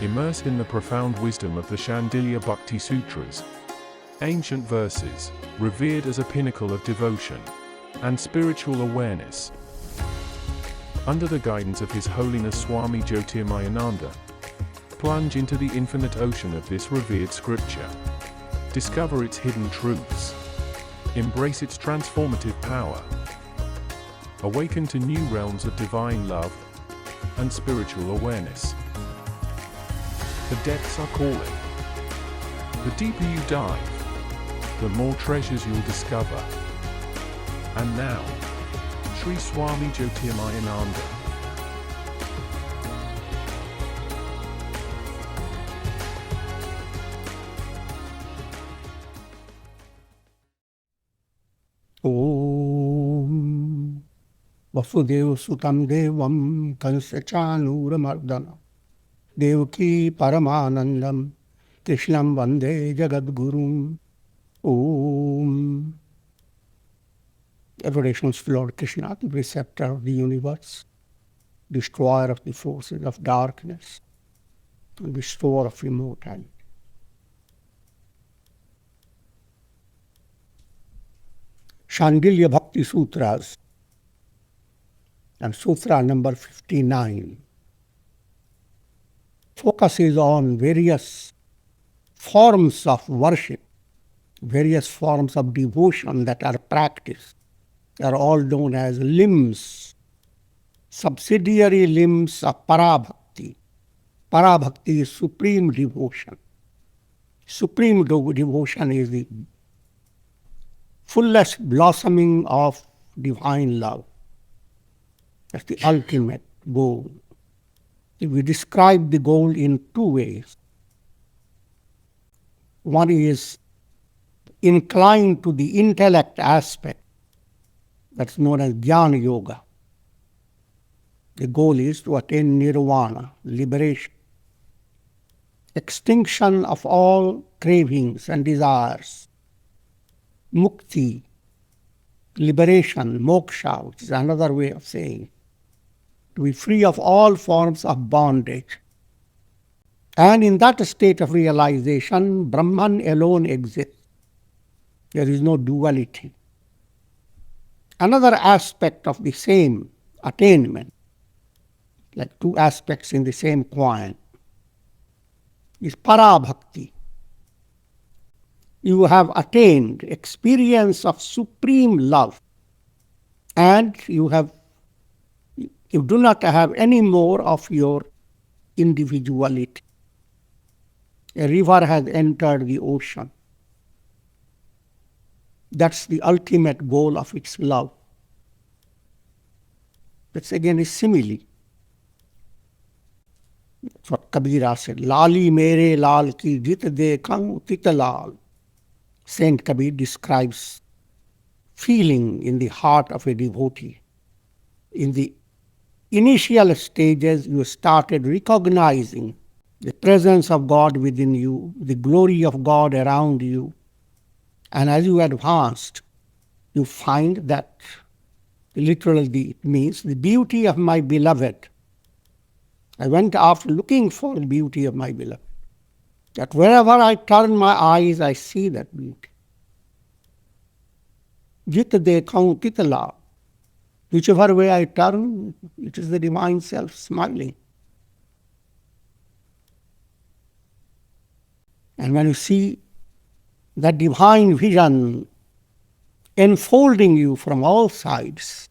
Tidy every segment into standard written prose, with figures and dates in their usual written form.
Immerse in the profound wisdom of the Shandilya Bhakti Sutras, ancient verses, revered as a pinnacle of devotion and spiritual awareness. Under the guidance of His Holiness Swami Jyotirmayananda, plunge into the infinite ocean of this revered scripture. Discover its hidden truths. Embrace its transformative power. Awaken to new realms of divine love and spiritual awareness. The depths are calling. The deeper you dive, the more treasures you'll discover. And now, Sri Swami Jyotirmayananda. Om Vasudeva Sutam Devam Kansachanura Devaki Paramanandam Krishnam Vande Jagadgurum. Om. Adorations to Lord Krishna, the preceptor of the universe, destroyer of the forces of darkness, and bestower of immortality. Shandilya Bhakti Sutras and Sutra number 59 focuses on various forms of worship, various forms of devotion that are practiced. They are all known as limbs, subsidiary limbs of Parabhakti. Parabhakti is supreme devotion. Supreme devotion is the fullest blossoming of divine love. That's the ultimate goal. We describe the goal in two ways. One is inclined to the intellect aspect, that's known as Jnana Yoga. The goal is to attain nirvana, liberation, extinction of all cravings and desires, mukti, liberation, moksha, which is another way of saying, to be free of all forms of bondage. And in that state of realization, Brahman alone exists. There is no duality. Another aspect of the same attainment, like two aspects in the same coin, is Parabhakti. You have attained experience of supreme love, and you do not have any more of your individuality. A river has entered the ocean. That's the ultimate goal of its love. That's again a simile. That's what Kabira said. Lali mere lal ki jit dekhang tit lal. Saint Kabir describes feeling in the heart of a devotee. In the initial stages, you started recognizing the presence of God within you, the glory of God around you. And as you advanced, you find that literally it means the beauty of my beloved. I went after looking for the beauty of my beloved. That wherever I turn my eyes, I see that beauty. Jit dekhang tit lal. Whichever way I turn, it is the divine self smiling. And when you see that divine vision enfolding you from all sides,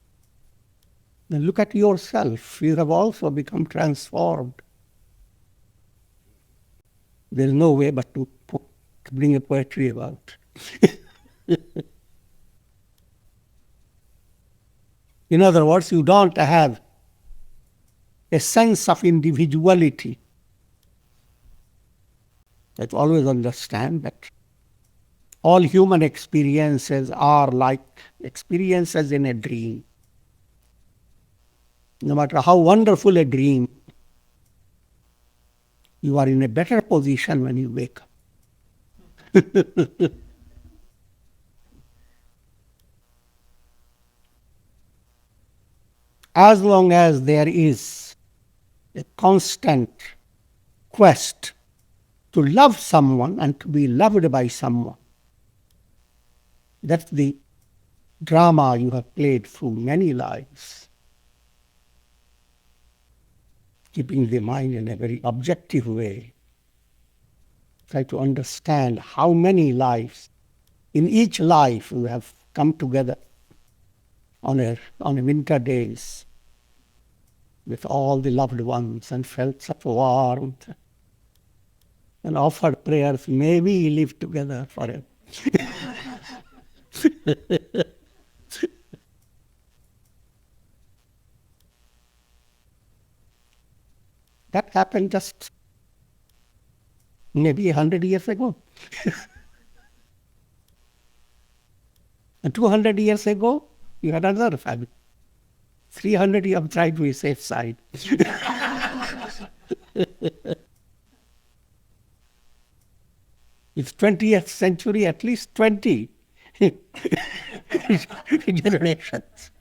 then look at yourself. You have also become transformed. There is no way but to bring a poetry about it. In other words, you don't have a sense of individuality. You have to always understand that all human experiences are like experiences in a dream. No matter how wonderful a dream, you are in a better position when you wake up. As long as there is a constant quest to love someone and to be loved by someone. That's the drama you have played through many lives, keeping the mind in a very objective way. Try to understand how many lives, in each life you have come together on a winter days with all the loved ones and felt such warmth and offered prayers, may we live together forever. That happened just maybe 100 years ago. And 200 years ago, you had another family. 300 you have tried to be safe side. It's 20th century, at least 20 generations.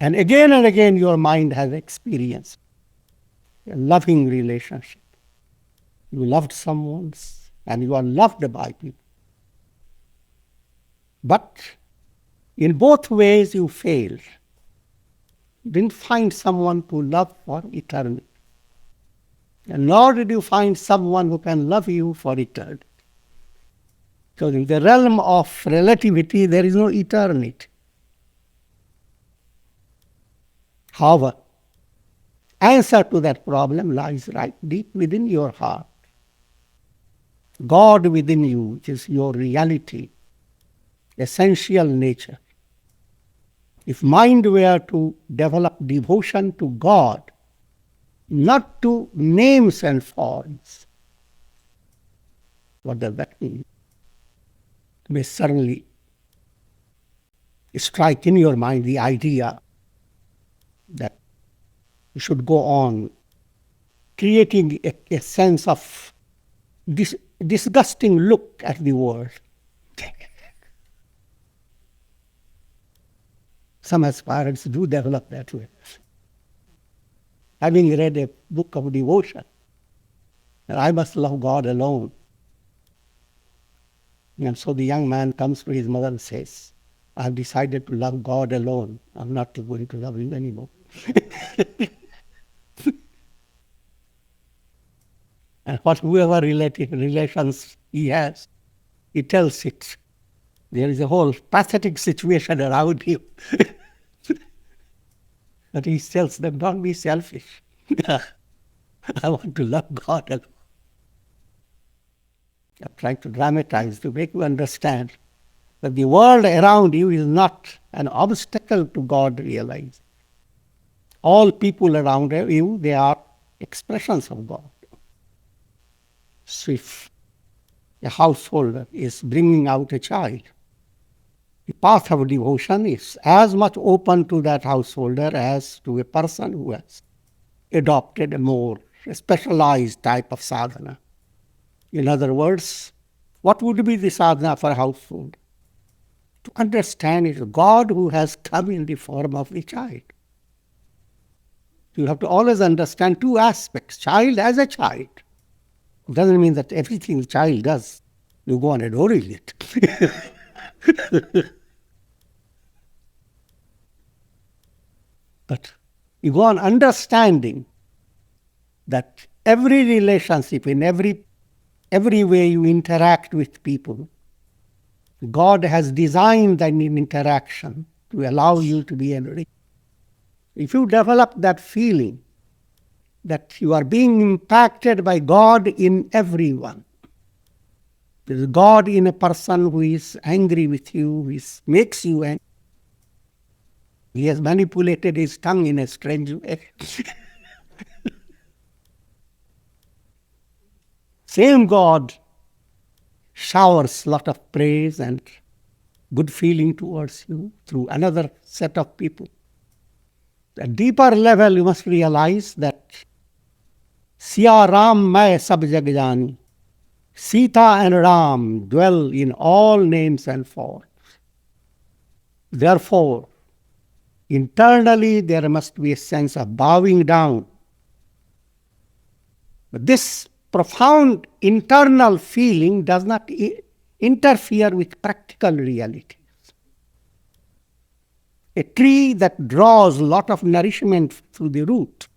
And again your mind has experienced a loving relationship. You loved someone and you are loved by people. But in both ways you failed. You didn't find someone to love for eternity. And nor did you find someone who can love you for eternity. Because in the realm of relativity, there is no eternity. However, answer to that problem lies right deep within your heart. God within you, which is your reality, essential nature. If mind were to develop devotion to God, not to names and forms, what does that mean? It may certainly strike in your mind the idea that you should go on creating a sense of disgusting look at the world. Some aspirants do develop that way. Having read a book of devotion, that I must love God alone. And so the young man comes to his mother and says, I have decided to love God alone. I'm not going to love you anymore. And whoever relations he has, he tells it. There is a whole pathetic situation around him. But he tells them, don't be selfish. I want to love God alone. I'm trying to dramatize to make you understand that the world around you is not an obstacle to God realizing. All people around you, they are expressions of God. So if a householder is bringing out a child, the path of devotion is as much open to that householder as to a person who has adopted a more specialized type of sadhana. In other words, what would be the sadhana for a household? To understand it is God who has come in the form of the child. You have to always understand two aspects. Child as a child. It doesn't mean that everything the child does, you go on adoring it. But you go on understanding that every relationship, in every way you interact with people, God has designed that interaction to allow you to be enriched. If you develop that feeling that you are being impacted by God in everyone, there is God in a person who is angry with you, who makes you angry. He has manipulated his tongue in a strange way. Same God showers a lot of praise and good feeling towards you through another set of people. At a deeper level, you must realize that Siya Ram Mai Sab Jag Jani. Sita and Ram dwell in all names and forms. Therefore, Internally, there must be a sense of bowing down. But this profound internal feeling does not interfere with practical realities. A tree that draws a lot of nourishment through the root,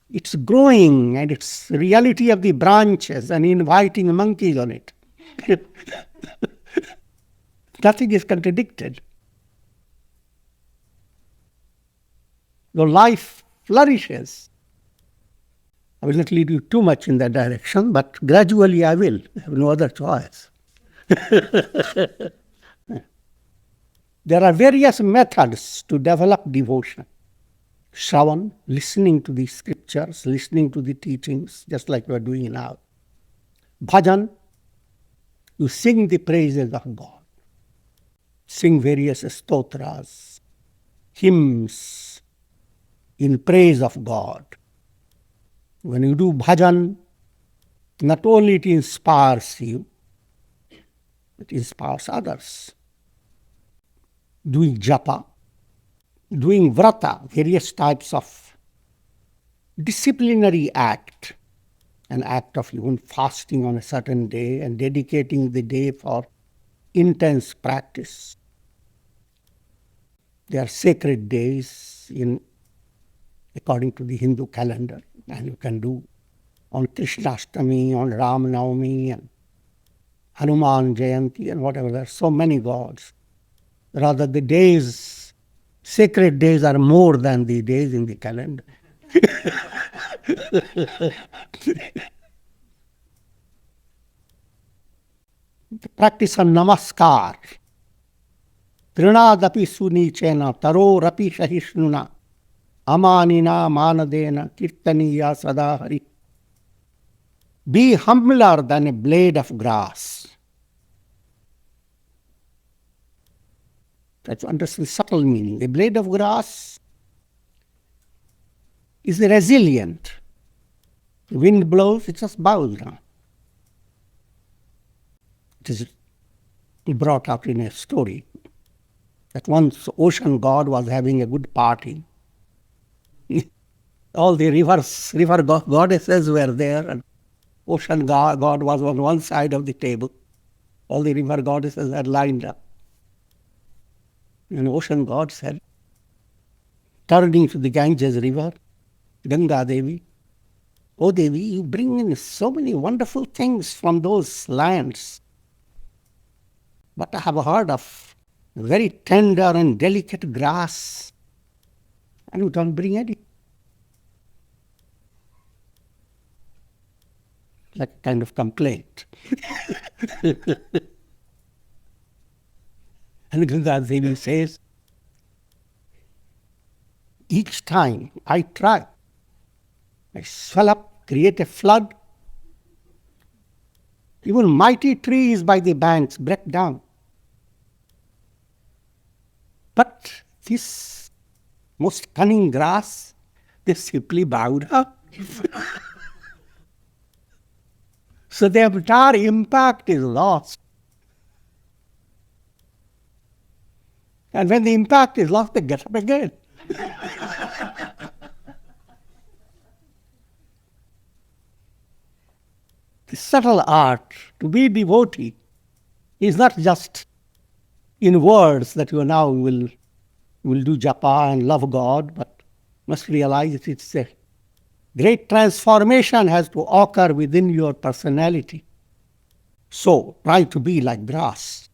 it's growing and it's reality of the branches and inviting monkeys on it. Nothing is contradicted. Your life flourishes. I will not lead you too much in that direction, but gradually I will. I have no other choice. There are various methods to develop devotion. Shravan, listening to the scriptures, listening to the teachings, just like we are doing now. Bhajan, you sing the praises of God. Sing various stotras, hymns in praise of God. When you do bhajan, not only it inspires you, it inspires others. Doing japa, doing vrata, various types of disciplinary act, an act of even fasting on a certain day and dedicating the day for intense practice. They are sacred days according to the Hindu calendar, and you can do on Krishnashtami, on Ram Navami, and Hanuman Jayanti, and whatever. There are so many gods. Rather, the days, sacred days are more than the days in the calendar. The practice of namaskar. Trinadapi sunichena taro rapi shahishnuna amanina manadena kirtaniya sadahari. Be humbler than a blade of grass. That's understand the subtle meaning. A blade of grass is resilient. The wind blows, it just bows down. It is brought out in a story that once ocean god was having a good party. All the river goddesses were there, and ocean god was on one side of the table. All the river goddesses had lined up. And ocean god said, turning to the Ganges river, Ganga Devi, "Oh Devi, you bring in so many wonderful things from those lands. But I have heard of very tender and delicate grass, and you don't bring any." Like a kind of complaint. And Ganga Devi says, each time I try, I swell up, create a flood. Even mighty trees by the banks break down. But this most cunning grass, they simply bow down. So the entire impact is lost. And when the impact is lost, they get up again. The subtle art to be devotee is not just in words that you now will do japa and love God, but must realize that it's a great transformation has to occur within your personality. So try to be like grass,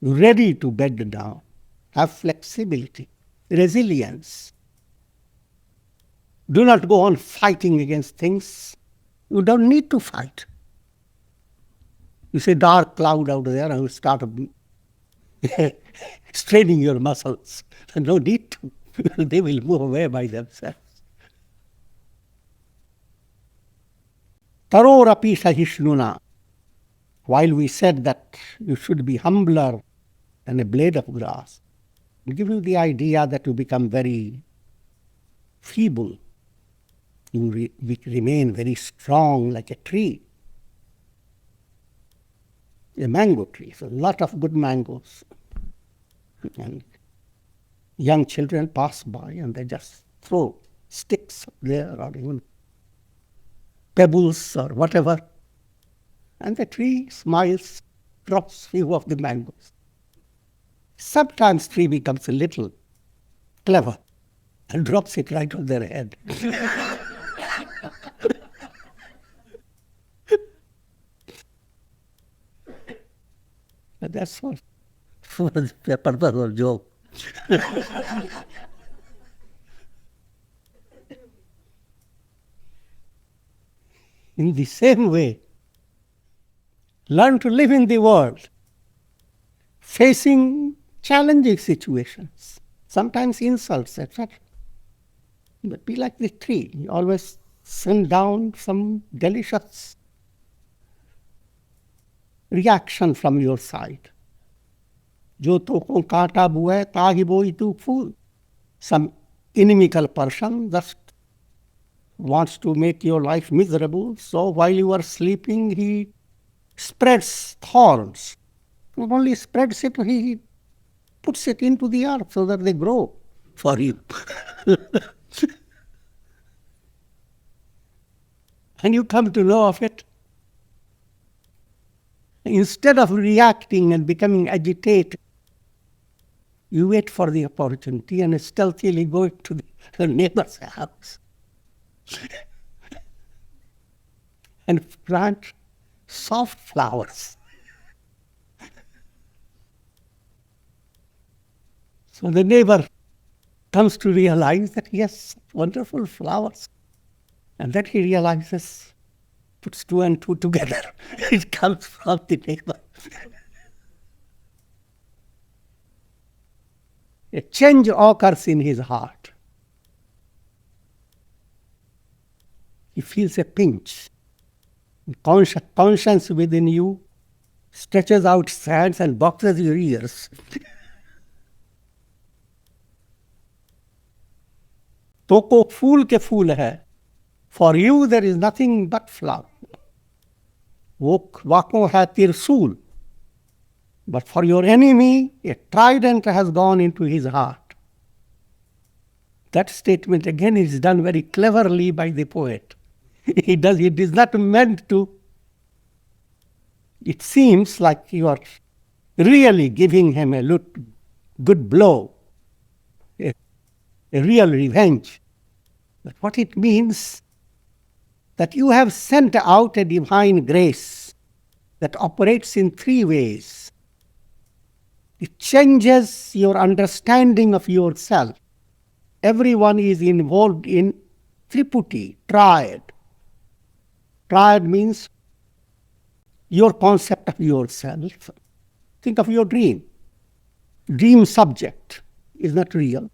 ready to bend down, have flexibility, resilience. Do not go on fighting against things. You don't need to fight. You see a dark cloud out there and you start straining your muscles. No need to. They will move away by themselves. Tarorapi sahishnuna. While we said that you should be humbler than a blade of grass, we give you the idea that you become very feeble. You remain very strong like a tree. A mango tree, so a lot of good mangoes. And young children pass by and they just throw sticks there or even pebbles or whatever. And the tree smiles, drops few of the mangoes. Sometimes tree becomes a little clever and drops it right on their head. But that's all for the purpose of joke. In the same way, learn to live in the world, facing challenging situations, sometimes insults, etc. But be like the tree. You always send down some delicious reaction from your side. जो तो को कांटा बुए ताहि बोई तू फूल. Some inimical person just wants to make your life miserable, so while you are sleeping, he spreads thorns. Not only spreads it, he puts it into the earth so that they grow for you. And you come to know of it. Instead of reacting and becoming agitated, you wait for the opportunity and stealthily go to the neighbor's house and plant soft flowers. So the neighbor comes to realize that he has wonderful flowers. And then he realizes, puts two and two together. It comes from the neighbor. A change occurs in his heart. He feels a pinch. Conscience within you stretches out its hands and boxes your ears. तो को फूल के फूल है. For you there is nothing but flower. वो वाकों है तिरसूल. But for your enemy, a trident has gone into his heart. That statement again is done very cleverly by the poet. It is not meant to. It seems like you are really giving him a good blow, a real revenge. But what it means, that you have sent out a divine grace that operates in three ways. It changes your understanding of yourself. Everyone is involved in triputi, triad. Triad means your concept of yourself. Think of your dream. Dream subject is not real.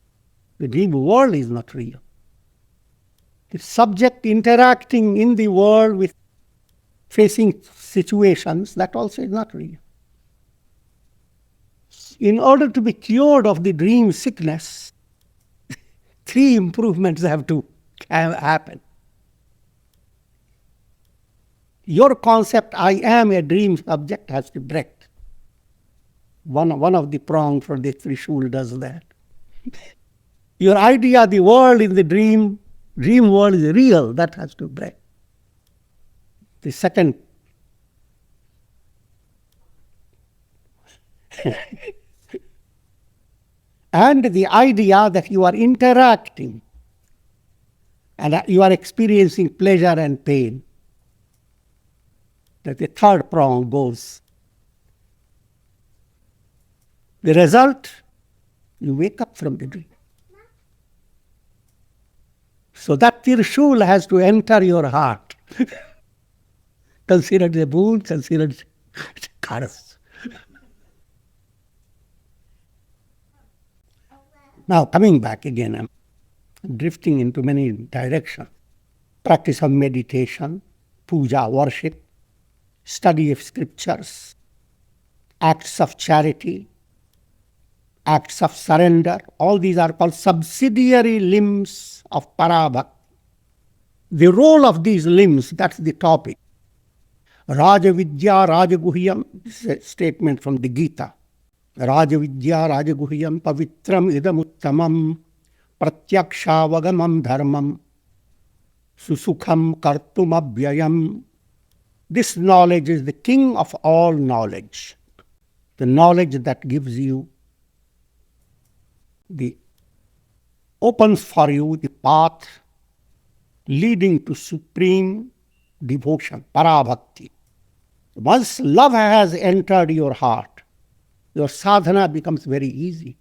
The dream world is not real. The subject interacting in the world with facing situations, that also is not real. In order to be cured of the dream sickness, three improvements have to happen. Your concept, I am a dream subject, has to break. One of the prongs for the Trishul does that. Your idea, the world in the dream world is real, that has to break. The second and the idea that you are interacting and you are experiencing pleasure and pain, that the third prong goes. The result, you wake up from the dream. So that Tirshul has to enter your heart. Consider the boon, consider the curse. Now, coming back again, I'm drifting into many directions. Practice of meditation, puja, worship, study of scriptures, acts of charity, acts of surrender, all these are called subsidiary limbs of Parabhakti. The role of these limbs, that's the topic. Raja Vidya, Raja Guhyam, this is a statement from the Gita. Rajavidya Rajaguhyam Pavitram Idamuttamam Pratyakshawagamam Dharmam Susukham Kartumabhyayam. This knowledge is the king of all knowledge. The knowledge that gives you opens for you the path leading to supreme devotion, parabhakti. Once love has entered your heart, your sadhana becomes very easy.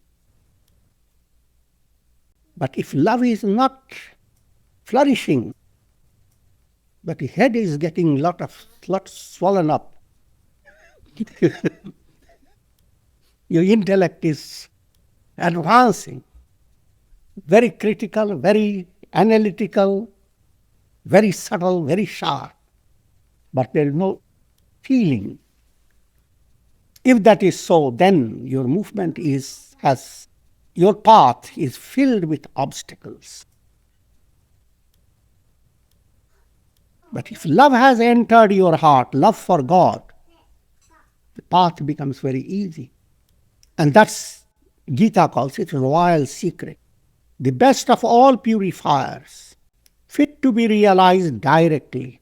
But if love is not flourishing, but the head is getting lot swollen up, your intellect is advancing, very critical, very analytical, very subtle, very sharp, but there is no feeling. If that is so, then your movement your path is filled with obstacles. But if love has entered your heart, love for God, the path becomes very easy. And that's, Gita calls it, royal secret. The best of all purifiers, fit to be realized directly.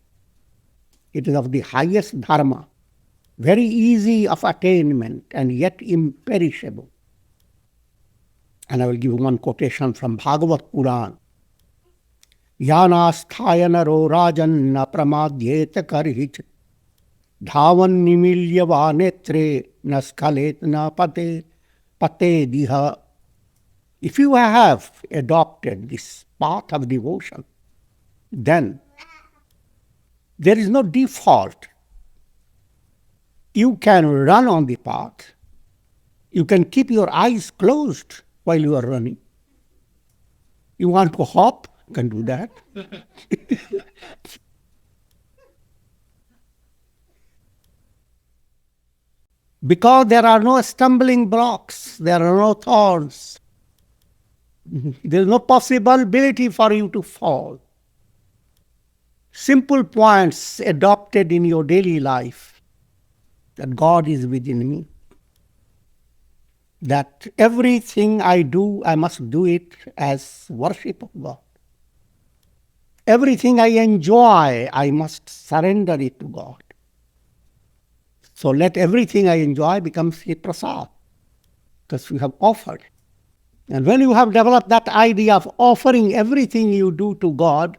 It is of the highest dharma, very easy of attainment and yet imperishable. And I will give one quotation from Bhagavad Puran. Yanasthaya naro rajan na pramadyeta karhich dhavan nimilya vanetre na skalet na pate diha. If you have adopted this path of devotion, then there is no default. You can run on the path. You can keep your eyes closed while you are running. You want to hop? You can do that. Because there are no stumbling blocks, there are no thorns. There is no possibility for you to fall. Simple points adopted in your daily life, that God is within me, that everything I do, I must do it as worship of God. Everything I enjoy, I must surrender it to God. So let everything I enjoy become a prasad, because we have offered. And when you have developed that idea of offering everything you do to God,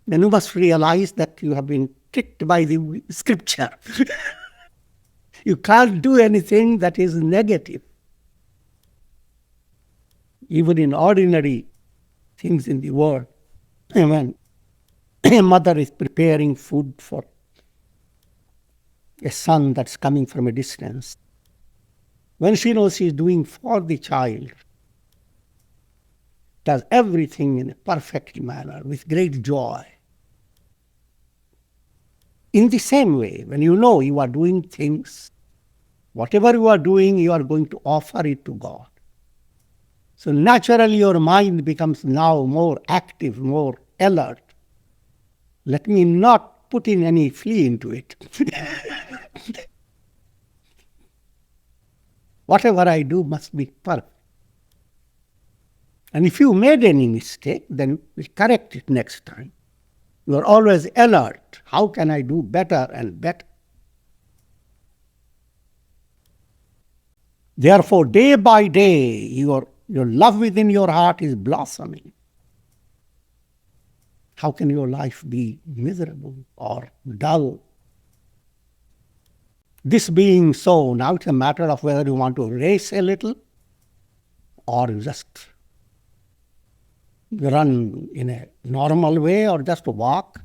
then you must realize that you have been tricked by the scripture. You can't do anything that is negative. Even in ordinary things in the world, when a mother is preparing food for a son that's coming from a distance, when she knows she is doing for the child, does everything in a perfect manner with great joy. In the same way, when you know you are doing things, whatever you are doing, you are going to offer it to God. So naturally your mind becomes now more active, more alert. Let me not put in any flea into it. Whatever I do must be perfect. And if you made any mistake, then we correct it next time. You are always alert. How can I do better and better? Therefore, day by day, your love within your heart is blossoming. How can your life be miserable or dull? This being so, now it's a matter of whether you want to race a little or just run in a normal way or just walk.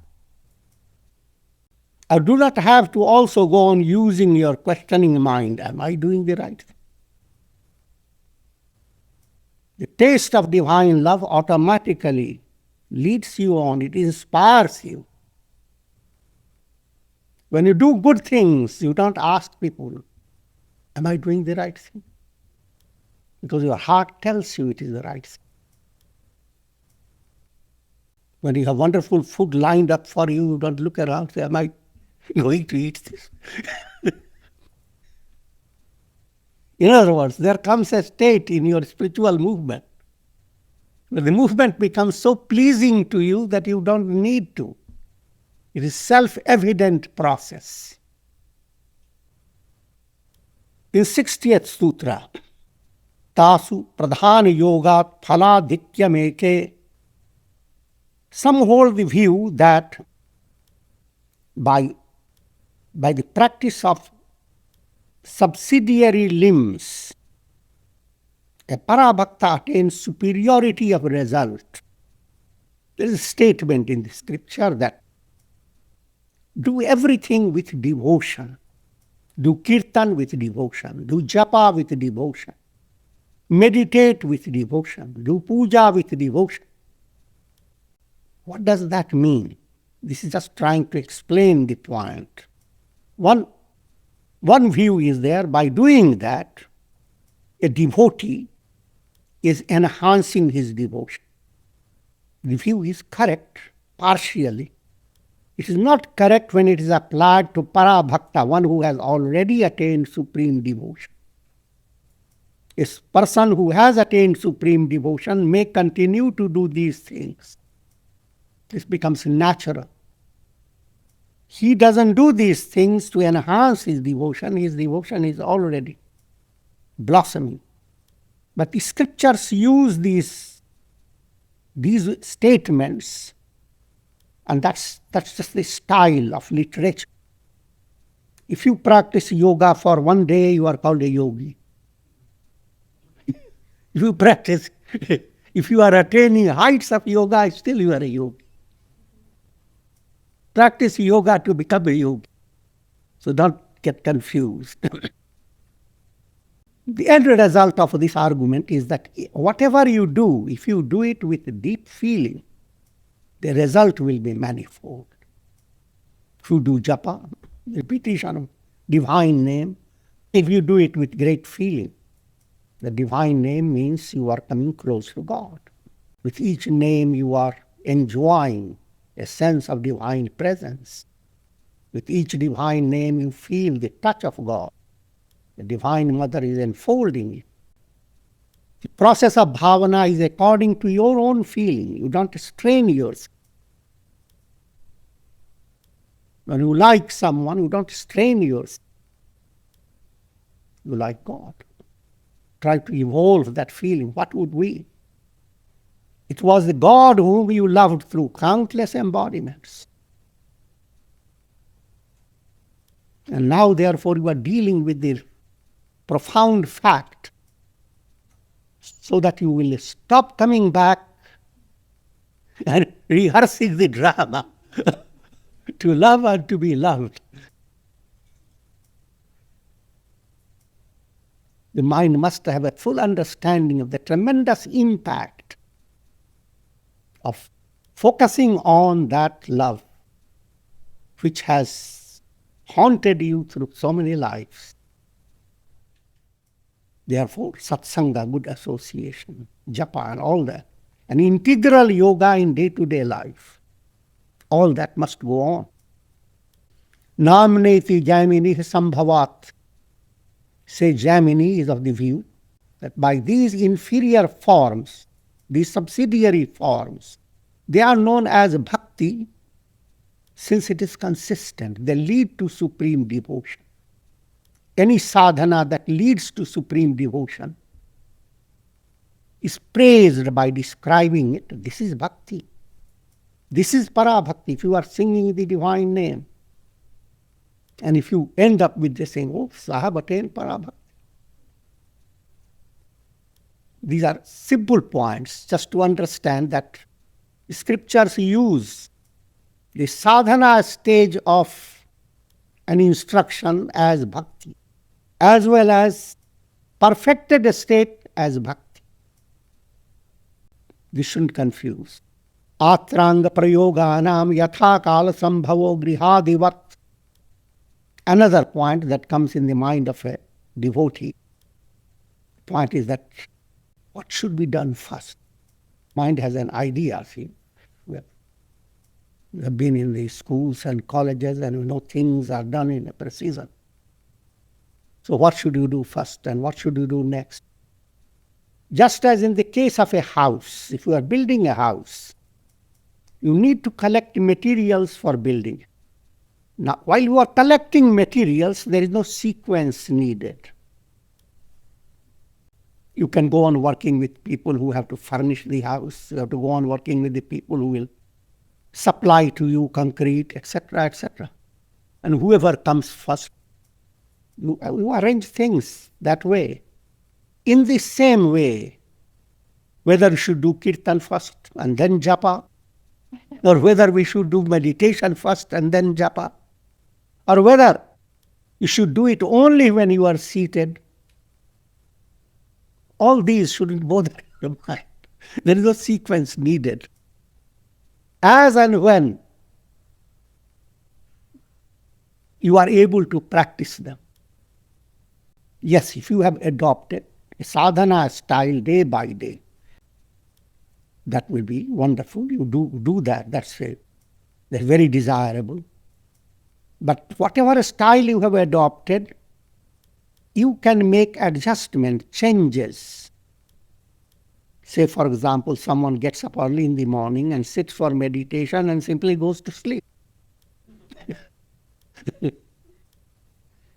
I do not have to also go on using your questioning mind. Am I doing the right thing? The taste of divine love automatically leads you on. It inspires you. When you do good things, you don't ask people, am I doing the right thing? Because your heart tells you it is the right thing. When you have wonderful food lined up for you, you don't look around and say, am I going to eat this? In other words, there comes a state in your spiritual movement where the movement becomes so pleasing to you that you don't need to. It is self-evident process. In 60th Sutra, Tasu Pradhana Yogat Phaladitya, some hold the view that by the practice of subsidiary limbs, a Parabhakta attains superiority of result. There is a statement in the scripture that do everything with devotion. Do kirtan with devotion. Do japa with devotion. Meditate with devotion. Do puja with devotion. What does that mean? This is just trying to explain the point. One view is there, by doing that, a devotee is enhancing his devotion. The view is correct, partially. It is not correct when it is applied to Parabhakta, one who has already attained supreme devotion. A person who has attained supreme devotion may continue to do these things. This becomes natural. He doesn't do these things to enhance his devotion. His devotion is already blossoming. But the scriptures use these statements, and that's just the style of literature. If you practice yoga for one day, you are called a yogi. If you are attaining heights of yoga, still you are a yogi. Practice yoga to become a yogi. So don't get confused. The end result of this argument is that whatever you do, if you do it with deep feeling, the result will be manifold. If you do japa, repetition of divine name, if you do it with great feeling, the divine name means you are coming close to God. With each name you are enjoying a sense of divine presence. With each divine name you feel the touch of God. The Divine Mother is enfolding you. The process of bhavana is according to your own feeling. You don't strain yourself. When you like someone, you don't strain yourself. You like God. Try to evolve that feeling. What would we? It was the God whom you loved through countless embodiments. And now, therefore, you are dealing with the profound fact so that you will stop coming back and rehearsing the drama to love and to be loved. The mind must have a full understanding of the tremendous impact of focusing on that love which has haunted you through so many lives. Therefore, satsanga, good association, japa and all that, an integral yoga in day-to-day life, all that must go on. Namneti Jaimini sambhavat. Say Jaimini is of the view that by these inferior forms, these subsidiary forms, they are known as bhakti since it is consistent. They lead to supreme devotion. Any sadhana that leads to supreme devotion is praised by describing it. This is bhakti. This is parabhakti. If you are singing the divine name, and if you end up with the saying, oh, I have attained parabhakti. These are simple points just to understand that scriptures use the sadhana stage of an instruction as bhakti, as well as perfected state as bhakti. This shouldn't confuse. Atranga prayoganam yatha kala sambhavo grihadivat. Another point that comes in the mind of a devotee. The point is that what should be done first? Mind has an idea. See, we have been in the schools and colleges and we know things are done in a precision. So what should you do first and what should you do next? Just as in the case of a house, if you are building a house, you need to collect materials for building. Now, while you are collecting materials, there is no sequence needed. You can go on working with people who have to furnish the house. You have to go on working with the people who will supply to you concrete, etc., etc. And whoever comes first, you arrange things that way. In the same way, whether you should do kirtan first and then japa, or whether we should do meditation first and then japa, or whether you should do it only when you are seated, all these shouldn't bother your mind. There is no sequence needed. As and when you are able to practice them. Yes, if you have adopted a sadhana style day by day, that will be wonderful. You do that. That's very desirable. But whatever style you have adopted, you can make adjustment, changes. Say, for example, someone gets up early in the morning and sits for meditation and simply goes to sleep.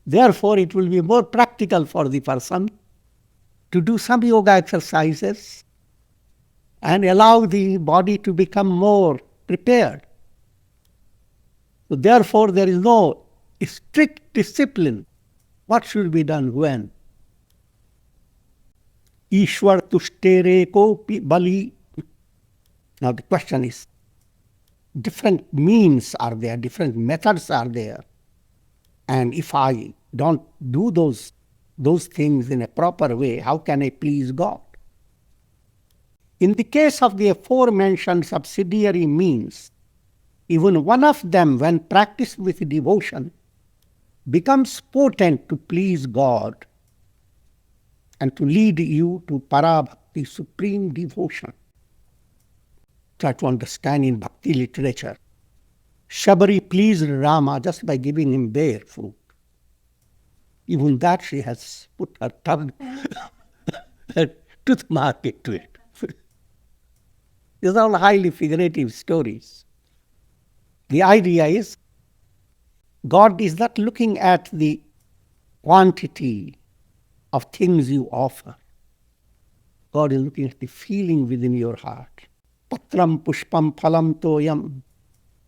Therefore, it will be more practical for the person to do some yoga exercises and allow the body to become more prepared. So therefore, there is no strict discipline. What should be done when? Ishwar tushtere ko bali. Now the question is, different means are there, different methods are there. And if I don't do those things in a proper way, how can I please God? In the case of the aforementioned subsidiary means, even one of them, when practiced with devotion, becomes potent to please God and to lead you to Parabhakti, supreme devotion. Try to understand in bhakti literature. Shabari pleased Rama just by giving him bear food. Even that she has put her tongue, her tooth market to it. These are all highly figurative stories. The idea is, God is not looking at the quantity of things you offer. God is looking at the feeling within your heart. Patram pushpam phalam toyam.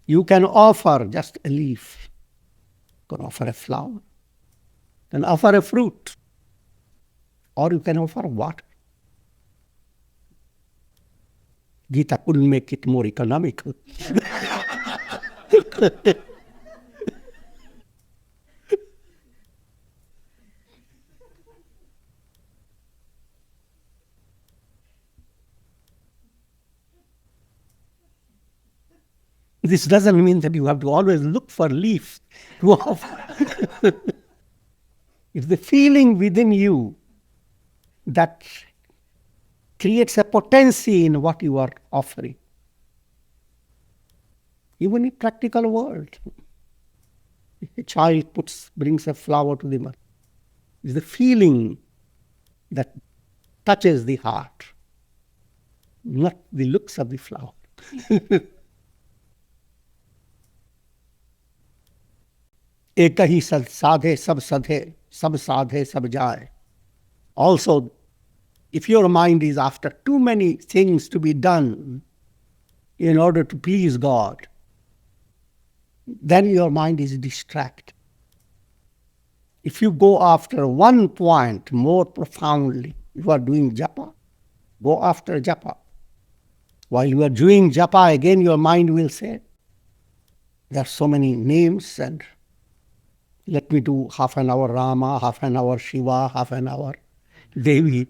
You can offer just a leaf. You can offer a flower. You can offer a fruit. Or you can offer water. Gita couldn't make it more economical. This doesn't mean that you have to always look for leaves to offer. It's the feeling within you that creates a potency in what you are offering. Even in practical world, a child brings a flower to the mother. It's the feeling that touches the heart, not the looks of the flower. एक ही साधे सब सधे, सब साधे सब जाए. Also, if your mind is after too many things to be done in order to please God, then your mind is distracted. If you go after one point more profoundly, you are doing japa, go after japa. While you are doing japa, again your mind will say, there are so many names, and let me do half an hour Rama, half an hour Shiva, half an hour Devi.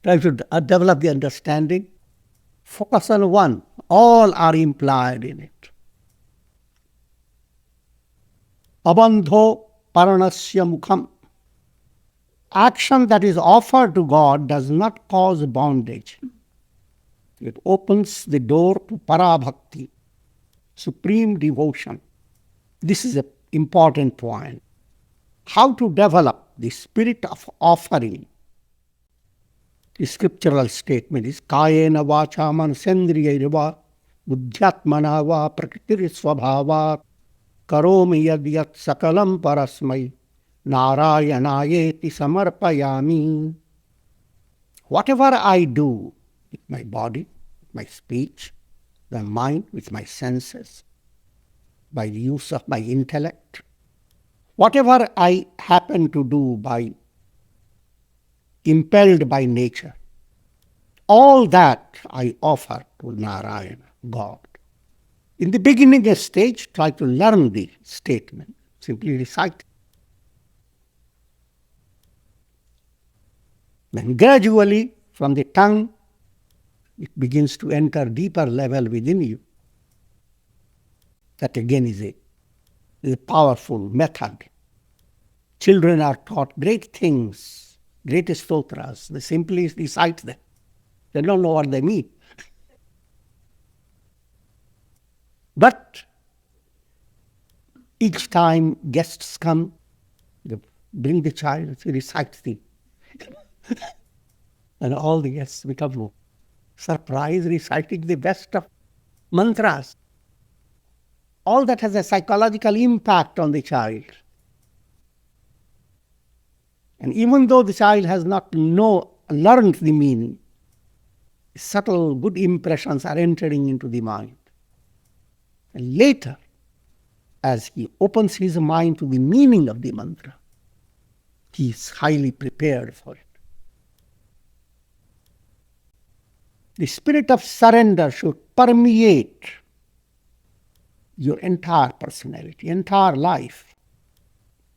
Try to develop the understanding. Focus on one. All are implied in it. Abandho paranasya mukham. Action that is offered to God does not cause bondage. It opens the door to parabhakti, supreme devotion. This is a important point. How to develop the spirit of offering. The scriptural statement is Kayena vacha manasendriyaiva buddhyatmana va prakritirisvabhavat karomi yadyat sakalam parasmai narayanayeti samarpayami. Whatever I do with my body, with my speech, the mind, with my senses, by the use of my intellect, whatever I happen to do by impelled by nature, all that I offer to Narayana, God. In the beginning stage, try to learn the statement, simply recite it. Then gradually, from the tongue, it begins to enter deeper level within you. That again is a powerful method. Children are taught great things, great stotras. They simply recite them. They don't know what they mean. But each time guests come, they bring the child, he recites the and all the guests become surprised, reciting the best of mantras. All that has a psychological impact on the child. And even though the child has not learned the meaning, subtle good impressions are entering into the mind. And later, as he opens his mind to the meaning of the mantra, he is highly prepared for it. The spirit of surrender should permeate your entire personality, entire life.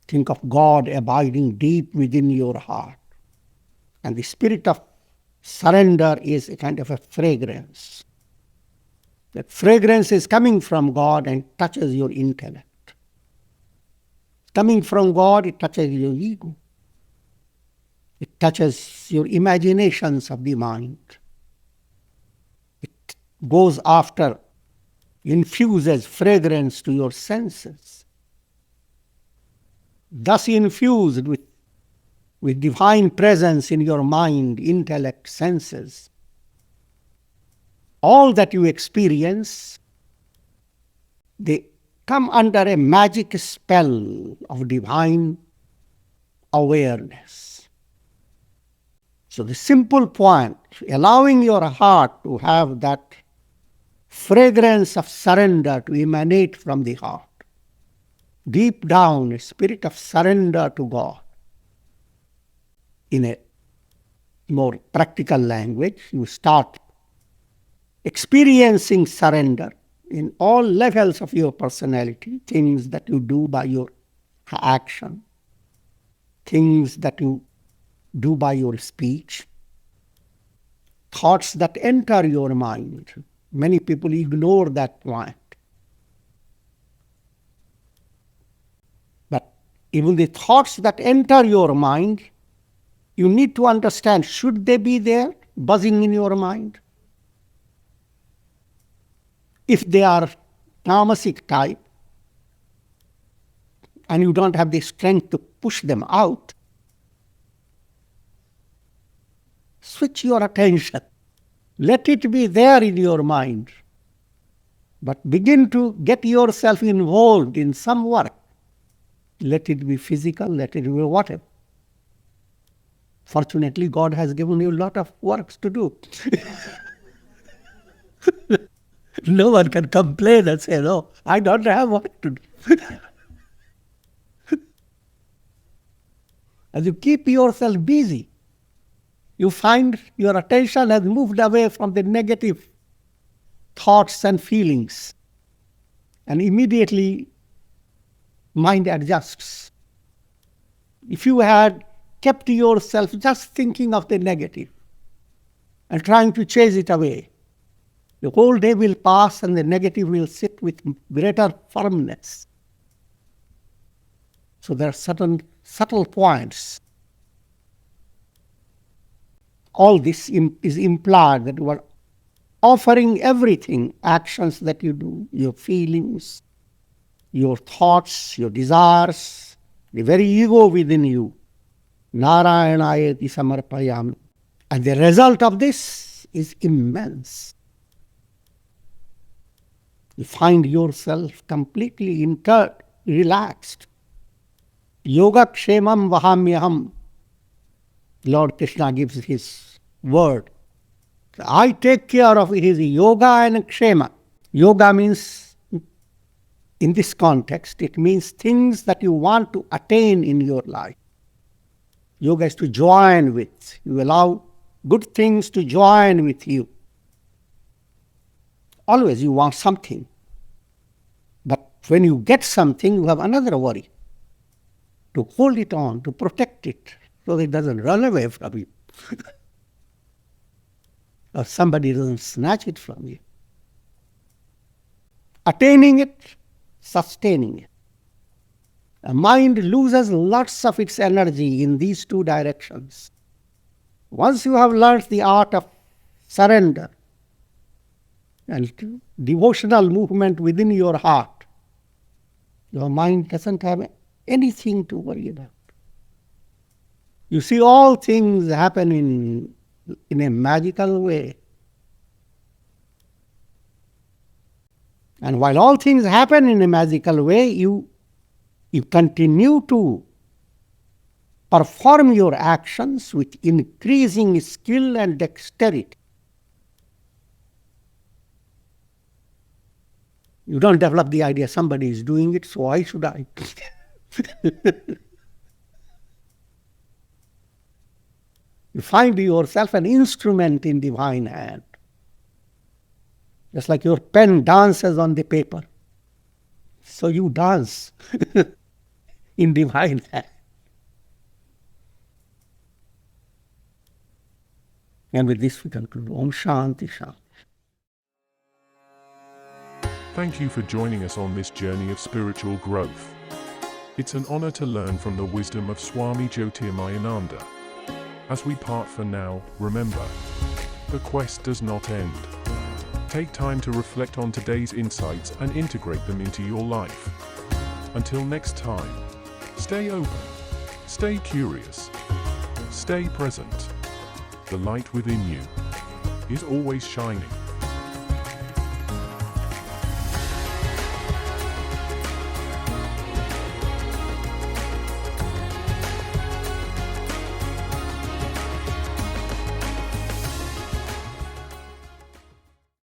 Think of God abiding deep within your heart. And the spirit of surrender is a kind of a fragrance. That fragrance is coming from God and touches your intellect. Coming from God, it touches your ego. It touches your imaginations of the mind. It goes after, infuses fragrance to your senses. Thus infused with divine presence in your mind, intellect, senses, all that you experience, they come under a magic spell of divine awareness. So the simple point, allowing your heart to have that fragrance of surrender to emanate from the heart. Deep down, a spirit of surrender to God. In a more practical language, you start experiencing surrender in all levels of your personality, things that you do by your action, things that you do by your speech, thoughts that enter your mind. Many people ignore that point. But even the thoughts that enter your mind, you need to understand, should they be there, buzzing in your mind? If they are tamasic type, and you don't have the strength to push them out, switch your attention. Let it be there in your mind. But begin to get yourself involved in some work. Let it be physical, let it be whatever. Fortunately, God has given you a lot of works to do. No one can complain and say, no, I don't have work to do. As you keep yourself busy, you find your attention has moved away from the negative thoughts and feelings. And immediately, mind adjusts. If you had kept yourself just thinking of the negative and trying to chase it away, the whole day will pass and the negative will sit with greater firmness. So there are certain subtle points. All this is implied that you are offering everything, actions that you do, your feelings, your thoughts, your desires, the very ego within you. Narayanayati samarpayami. And the result of this is immense. You find yourself completely relaxed. Yoga kshemam vahamyaham. Lord Krishna gives his word. I take care of it is yoga and kshema. Yoga means, in this context, it means things that you want to attain in your life. Yoga is to join with. You allow good things to join with you. Always you want something. But when you get something, you have another worry. To hold it on, to protect it, so that it doesn't run away from you. Or somebody doesn't snatch it from you. Attaining it, sustaining it. The mind loses lots of its energy in these two directions. Once you have learnt the art of surrender and devotional movement within your heart, your mind doesn't have anything to worry about. You see all things happen in a magical way. And while all things happen in a magical way, you continue to perform your actions with increasing skill and dexterity. You don't develop the idea somebody is doing it, so why should I? You find yourself an instrument in divine hand. Just like your pen dances on the paper. So you dance in divine hand. And with this we conclude. Om Shanti Shanti. Thank you for joining us on this journey of spiritual growth. It's an honor to learn from the wisdom of Swami Jyotirmayananda. As we part for now, remember, the quest does not end. Take time to reflect on today's insights and integrate them into your life. Until next time, stay open, stay curious, stay present. The light within you is always shining.